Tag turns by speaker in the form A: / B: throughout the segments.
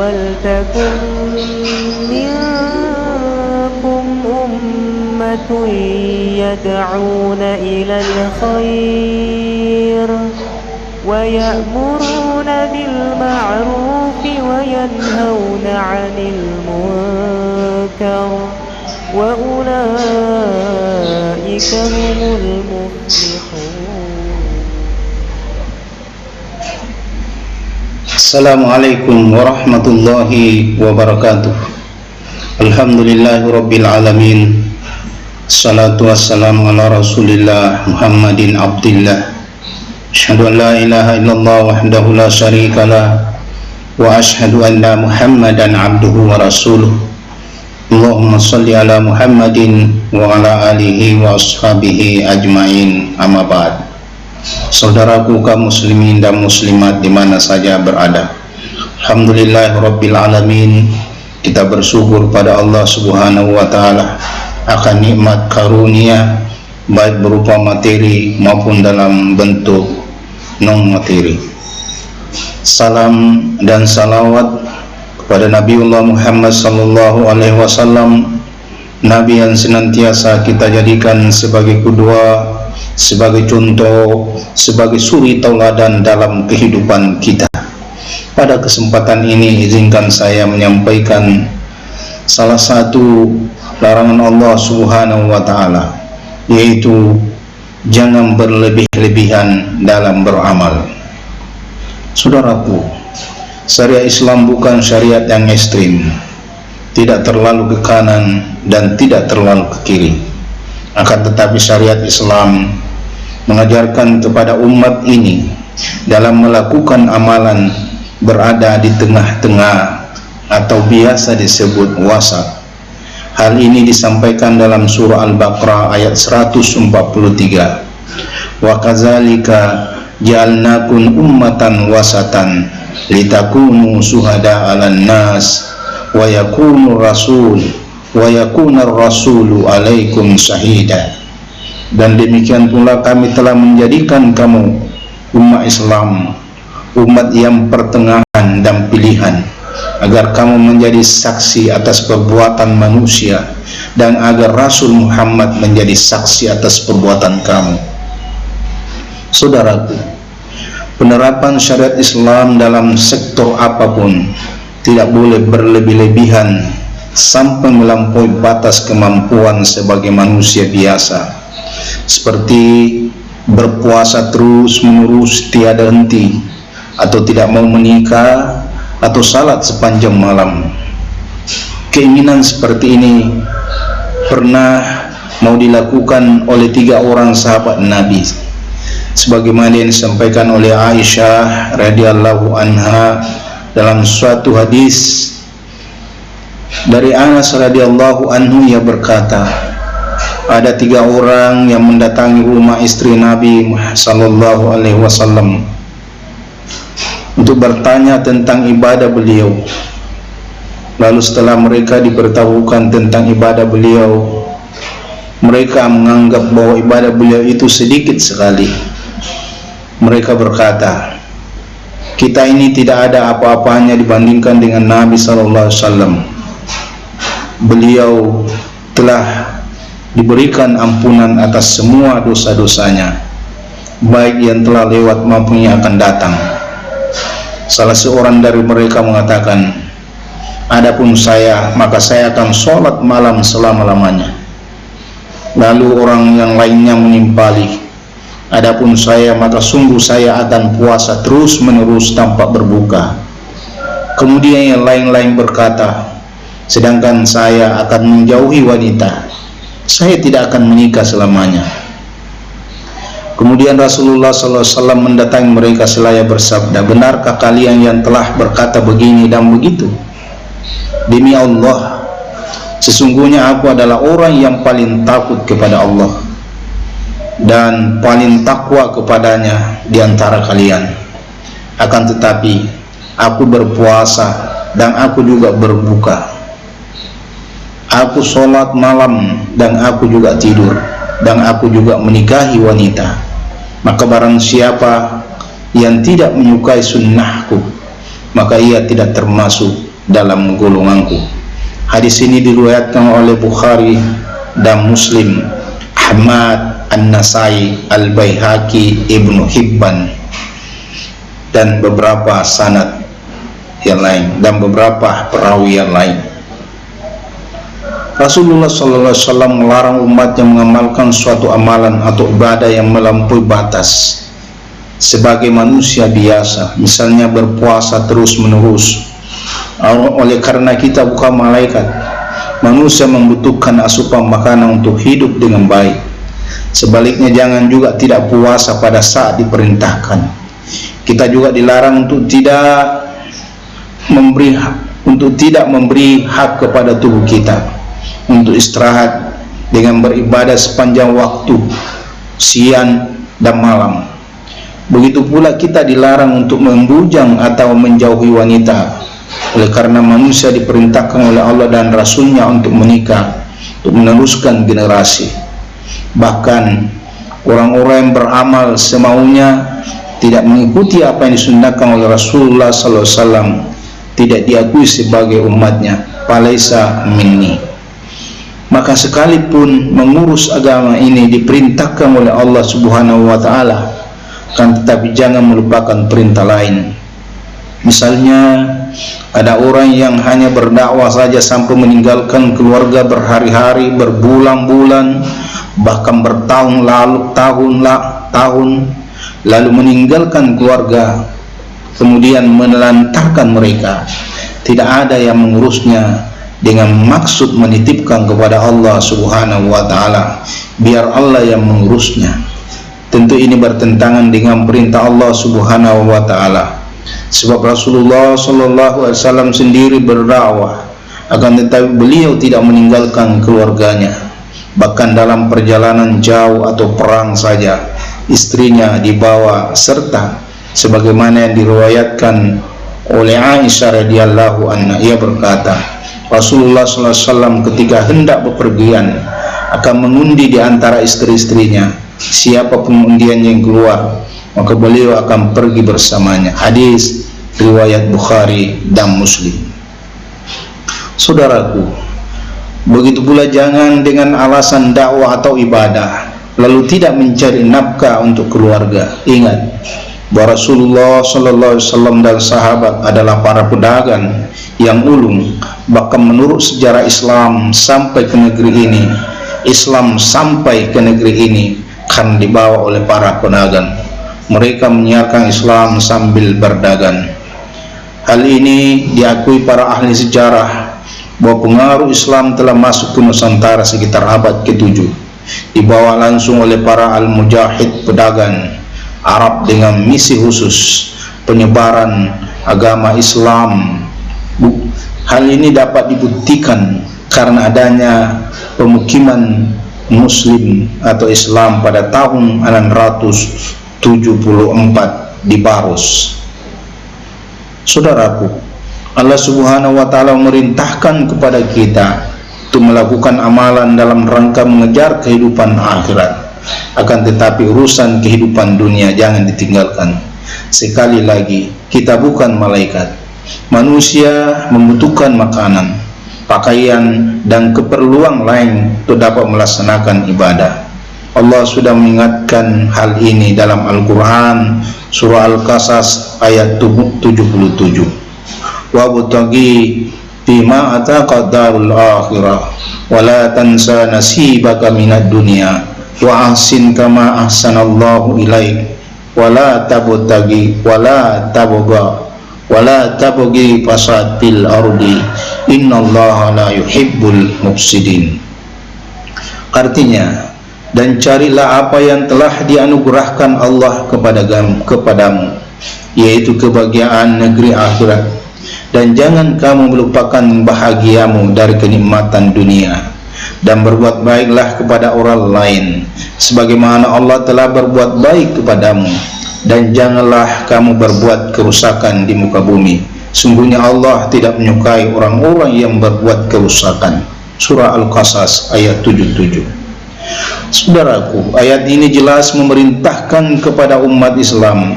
A: ولتكن منكم أمة يدعون إلى الخير ويأمرون بالمعروف وينهون عن المنكر وأولئك هم المفلحون.
B: Assalamualaikum warahmatullahi wabarakatuh. Alhamdulillahirabbil alamin. Salatu wassalamu ala Rasulillah Muhammadin abdillah. Asyhadu an la ilaha illallah wahdahu la syarikalah wa asyhadu anna Muhammadan abduhu wa rasuluh. Allahumma shalli ala Muhammadin wa ala alihi wa ashabihi ajmain. Amma ba'd. Saudaraku kaum muslimin dan muslimat di mana saja berada, alhamdulillahirabbil alamin, kita bersyukur pada Allah Subhanahu wa taala akan nikmat karunia baik berupa materi maupun dalam bentuk non materi. Salam dan salawat kepada Nabiullah Muhammad sallallahu alaihi wasallam, nabi yang senantiasa kita jadikan sebagai qudwah, sebagai contoh, sebagai suri tauladan dalam kehidupan kita. Pada kesempatan ini izinkan saya menyampaikan salah satu larangan Allah Subhanahu wa taala, yaitu jangan berlebih-lebihan dalam beramal. Saudaraku, syariat Islam bukan syariat yang ekstrim, tidak terlalu ke kanan dan tidak terlalu ke kiri. Akan tetapi syariat Islam mengajarkan kepada umat ini dalam melakukan amalan berada di tengah-tengah atau biasa disebut wasat. Hal ini disampaikan dalam surah Al-Baqarah ayat 143. Wa kadzalika ja'alnakum ummatan wasatan litakunu syuhada 'alan nas wa yakunur rasulu 'alaikum syahida. Dan demikian pula kami telah menjadikan kamu umat Islam, umat yang pertengahan dan pilihan, agar kamu menjadi saksi atas perbuatan manusia dan agar Rasul Muhammad menjadi saksi atas perbuatan kamu. Saudaraku, penerapan syariat Islam dalam sektor apapun tidak boleh berlebih-lebihan sampai melampaui batas kemampuan sebagai manusia biasa, seperti berpuasa terus menerus tiada henti, atau tidak mau menikah, atau salat sepanjang malam. Keinginan seperti ini pernah mau dilakukan oleh 3 orang sahabat Nabi, sebagaimana yang disampaikan oleh Aisyah radhiyallahu anha dalam suatu hadis dari Anas radhiyallahu anhu. Ia berkata, ada 3 orang yang mendatangi rumah istri Nabi sallallahu alaihi wasallam untuk bertanya tentang ibadah beliau. Lalu setelah mereka diberitahukan tentang ibadah beliau, mereka menganggap bahwa ibadah beliau itu sedikit sekali. Mereka berkata, kita ini tidak ada apa-apanya dibandingkan dengan Nabi sallallahu alaihi wasallam. Beliau telah diberikan ampunan atas semua dosa-dosanya, baik yang telah lewat maupun yang akan datang. Salah seorang dari mereka mengatakan, adapun saya, maka saya akan sholat malam selama-lamanya. Lalu orang yang lainnya menimpali, adapun saya, maka sungguh saya akan puasa terus menerus tanpa berbuka. Kemudian yang lain-lain berkata, sedangkan saya akan menjauhi wanita, saya tidak akan menikah selamanya. Kemudian Rasulullah SAW mendatangi mereka seraya bersabda, benarkah kalian yang telah berkata begini dan begitu? Demi Allah, sesungguhnya aku adalah orang yang paling takut kepada Allah dan paling takwa kepadanya di antara kalian. Akan tetapi aku berpuasa dan aku juga berbuka. Aku sholat malam dan aku juga tidur, dan aku juga menikahi wanita. Maka barang siapa yang tidak menyukai sunnahku, maka ia tidak termasuk dalam golonganku. Hadis ini diriwayatkan oleh Bukhari dan Muslim, Ahmad, An-Nasai, Al-Baihaqi, Ibnu Hibban, dan beberapa sanad yang lain dan beberapa perawi yang lain. Rasulullah SAW melarang umatnya mengamalkan suatu amalan atau ibadah yang melampaui batas sebagai manusia biasa, misalnya berpuasa terus menerus. Oleh karena kita bukan malaikat, manusia membutuhkan asupan makanan untuk hidup dengan baik. Sebaliknya jangan juga tidak puasa pada saat diperintahkan. Kita juga dilarang untuk tidak memberi hak kepada tubuh kita untuk istirahat dengan beribadah sepanjang waktu, siang dan malam. Begitu pula kita dilarang untuk membujang atau menjauhi wanita, oleh karena manusia diperintahkan oleh Allah dan Rasulnya untuk menikah, untuk meneruskan generasi. Bahkan orang-orang yang beramal semaunya, tidak mengikuti apa yang disunnahkan oleh Rasulullah SAW, tidak diakui sebagai umatnya, falaisa minni. Maka sekalipun mengurus agama ini diperintahkan oleh Allah Subhanahu wa Ta'ala, kan tetapi jangan melupakan perintah lain. Misalnya ada orang yang hanya berdakwah saja sampai meninggalkan keluarga berhari-hari, berbulan-bulan, bahkan bertahun lalu meninggalkan keluarga, kemudian menelantarkan mereka. Tidak ada yang mengurusnya dengan maksud menitipkan kepada Allah Subhanahu wa Ta'ala, biar Allah yang mengurusnya. Tentu ini bertentangan dengan perintah Allah Subhanahu wa Ta'ala. Sebab Rasulullah SAW sendiri berdakwah, akan tetapi beliau tidak meninggalkan keluarganya. Bahkan dalam perjalanan jauh atau perang saja, istrinya dibawa serta, sebagaimana yang diriwayatkan oleh Aisyah radhiyallahu anha. Ia berkata, Rasulullah SAW ketika hendak bepergian akan mengundi di antara istri-istrinya. Siapa pengundian yang keluar, maka beliau akan pergi bersamanya. Hadis riwayat Bukhari dan Muslim. Saudaraku, begitu pula jangan dengan alasan dakwah atau ibadah lalu tidak mencari nafkah untuk keluarga. Ingat bahwa Rasulullah SAW dan sahabat adalah para pedagang yang ulung. Bahkan menurut sejarah Islam sampai ke negeri ini, Islam sampai ke negeri ini karena dibawa oleh para pedagang. Mereka menyiarkan Islam sambil berdagang. Hal ini diakui para ahli sejarah bahwa pengaruh Islam telah masuk ke Nusantara sekitar abad ke-7, dibawa langsung oleh para al-mujahid pedagang Arab dengan misi khusus penyebaran agama Islam. Hal ini dapat dibuktikan karena adanya pemukiman Muslim atau Islam pada tahun 674 di Baros. Saudaraku, Allah Subhanahu wa Ta'ala memerintahkan kepada kita untuk melakukan amalan dalam rangka mengejar kehidupan akhirat. Akan tetapi urusan kehidupan dunia jangan ditinggalkan. Sekali lagi, kita bukan malaikat. Manusia membutuhkan makanan, pakaian, dan keperluan lain untuk dapat melaksanakan ibadah. Allah sudah mengingatkan hal ini dalam Al-Quran, surah Al-Qasas ayat 77. Wabtaghi bima ataka darul akhirah wala tansa nasibaka minad dunya wa ahsin kama ahsanallahu ilaik wala tabtaghi wala tabghi fasadil ardi innallaha la yuhibbul mufsidin. Artinya, dan carilah apa yang telah dianugerahkan Allah kepadamu, yaitu kebahagiaan negeri akhirat, dan jangan kamu melupakan bahagiamu dari kenikmatan dunia, dan berbuat baiklah kepada orang lain sebagaimana Allah telah berbuat baik kepadamu, dan janganlah kamu berbuat kerusakan di muka bumi. Sungguhnya Allah tidak menyukai orang-orang yang berbuat kerusakan. Surah Al-Qasas ayat 77. Saudaraku, ayat ini jelas memerintahkan kepada umat Islam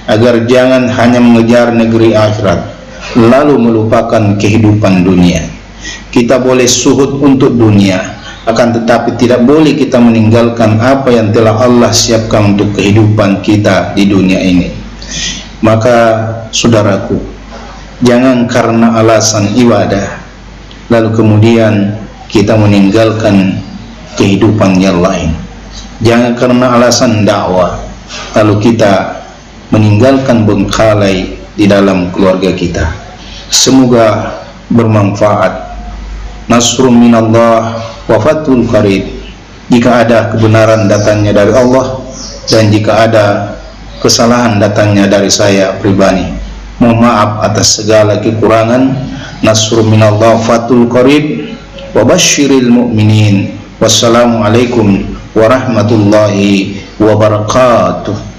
B: agar jangan hanya mengejar negeri akhirat, lalu melupakan kehidupan dunia. Kita boleh suhud untuk dunia, akan tetapi tidak boleh kita meninggalkan apa yang telah Allah siapkan untuk kehidupan kita di dunia ini. Maka saudaraku, jangan karena alasan ibadah lalu kemudian kita meninggalkan kehidupan yang lain. Jangan karena alasan dakwah lalu kita meninggalkan bengkalai di dalam keluarga kita. Semoga bermanfaat. Nasrun minallah wa fathul qarib. Jika ada kebenaran datangnya dari Allah, dan jika ada kesalahan datangnya dari saya pribadi, mohon maaf atas segala kekurangan. Nasrun minallah fathul qarib wa basyiril mu'minin. Wassalamualaikum warahmatullahi wabarakatuh.